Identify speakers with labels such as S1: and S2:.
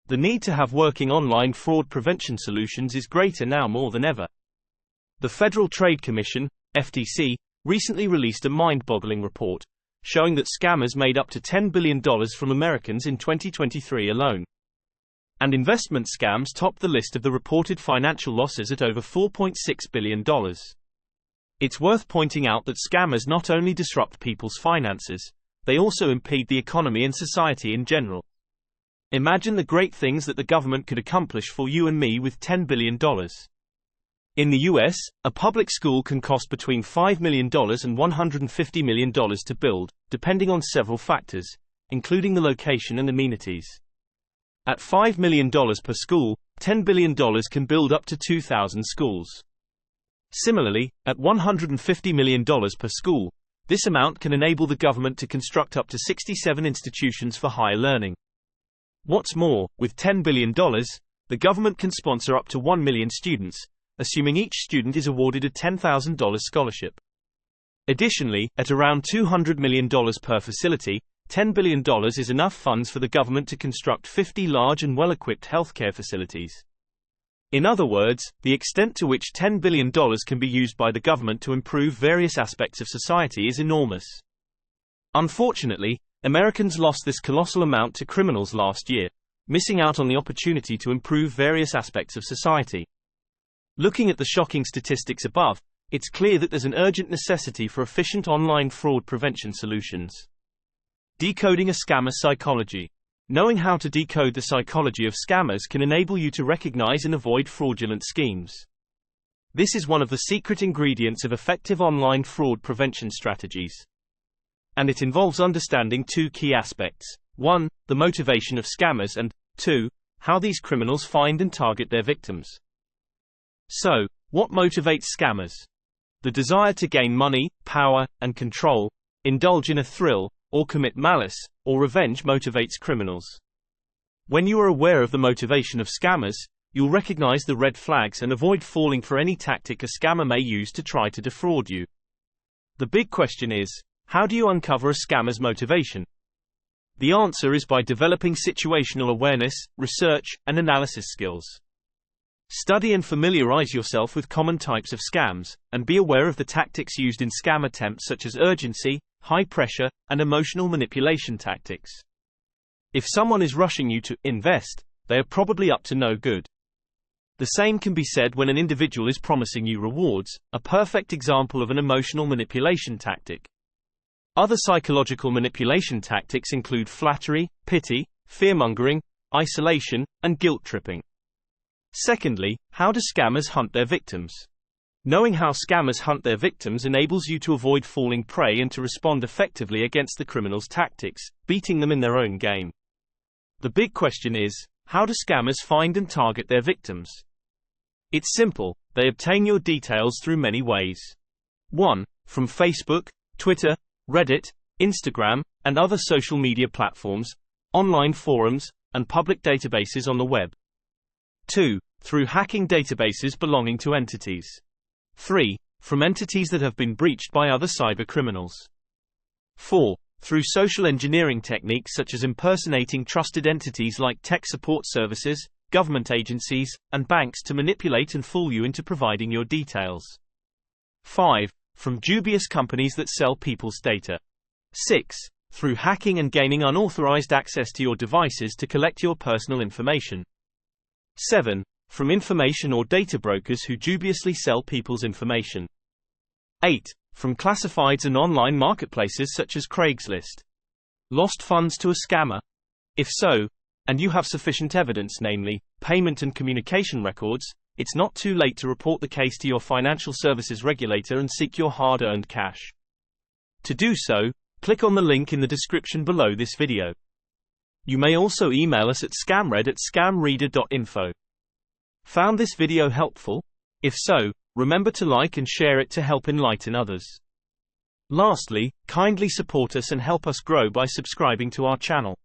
S1: The need to have working online fraud prevention solutions is greater now more than ever. The Federal Trade Commission, FTC, recently released a mind-boggling report, showing that scammers made up to $10 billion from Americans in 2023 alone. And investment scams topped the list of the reported financial losses at over $4.6 billion. It's worth pointing out that scammers not only disrupt people's finances, they also impede the economy and society in general. Imagine the great things that the government could accomplish for you and me with $10 billion. In the US, a public school can cost between $5 million and $150 million to build, depending on several factors, including the location and amenities. At $5 million per school, $10 billion can build up to 2,000 schools. Similarly, at $150 million per school, this amount can enable the government to construct up to 67 institutions for higher learning. What's more, with $10 billion, the government can sponsor up to 1 million students, assuming each student is awarded a $10,000 scholarship. Additionally, at around $200 million per facility, $10 billion is enough funds for the government to construct 50 large and well-equipped healthcare facilities. In other words, the extent to which $10 billion can be used by the government to improve various aspects of society is enormous. Unfortunately, Americans lost this colossal amount to criminals last year, missing out on the opportunity to improve various aspects of society. Looking at the shocking statistics above, it's clear that there's an urgent necessity for efficient online fraud prevention solutions. Decoding a scammer's psychology. Knowing how to decode the psychology of scammers can enable you to recognize and avoid fraudulent schemes. This is one of the secret ingredients of effective online fraud prevention strategies. And it involves understanding two key aspects: 1, the motivation of scammers, and 2, how these criminals find and target their victims. So, what motivates scammers? The desire to gain money, power, and control, indulge in a thrill, or commit malice or revenge motivates criminals. When you are aware of the motivation of scammers, you'll recognize the red flags and avoid falling for any tactic a scammer may use to try to defraud you. The big question is, how do you uncover a scammer's motivation? The answer is by developing situational awareness, research, and analysis skills. Study and familiarize yourself with common types of scams, and be aware of the tactics used in scam attempts such as urgency, high pressure, and emotional manipulation tactics. If someone is rushing you to invest, they are probably up to no good. The same can be said when an individual is promising you rewards, a perfect example of an emotional manipulation tactic. Other psychological manipulation tactics include flattery, pity, fearmongering, isolation, and guilt-tripping. Secondly, how do scammers hunt their victims? Knowing how scammers hunt their victims enables you to avoid falling prey and to respond effectively against the criminals' tactics, beating them in their own game. The big question is, how do scammers find and target their victims? It's simple, they obtain your details through many ways. 1. From Facebook, Twitter, Reddit, Instagram, and other social media platforms, online forums, and public databases on the web. 2. Through hacking databases belonging to entities. 3. From entities that have been breached by other cyber criminals. 4. Through social engineering techniques such as impersonating trusted entities like tech support services, government agencies, and banks to manipulate and fool you into providing your details. 5. From dubious companies that sell people's data. 6. Through hacking and gaining unauthorized access to your devices to collect your personal information. 7. From information or data brokers who dubiously sell people's information. 8. From classifieds and online marketplaces such as Craigslist. Lost funds to a scammer? If so, and you have sufficient evidence, namely, payment and communication records, it's not too late to report the case to your financial services regulator and seek your hard-earned cash. To do so, click on the link in the description below this video. You may also email us at scamread@scamreader.info. Found this video helpful? If so, remember to like and share it to help enlighten others. Lastly, kindly support us and help us grow by subscribing to our channel.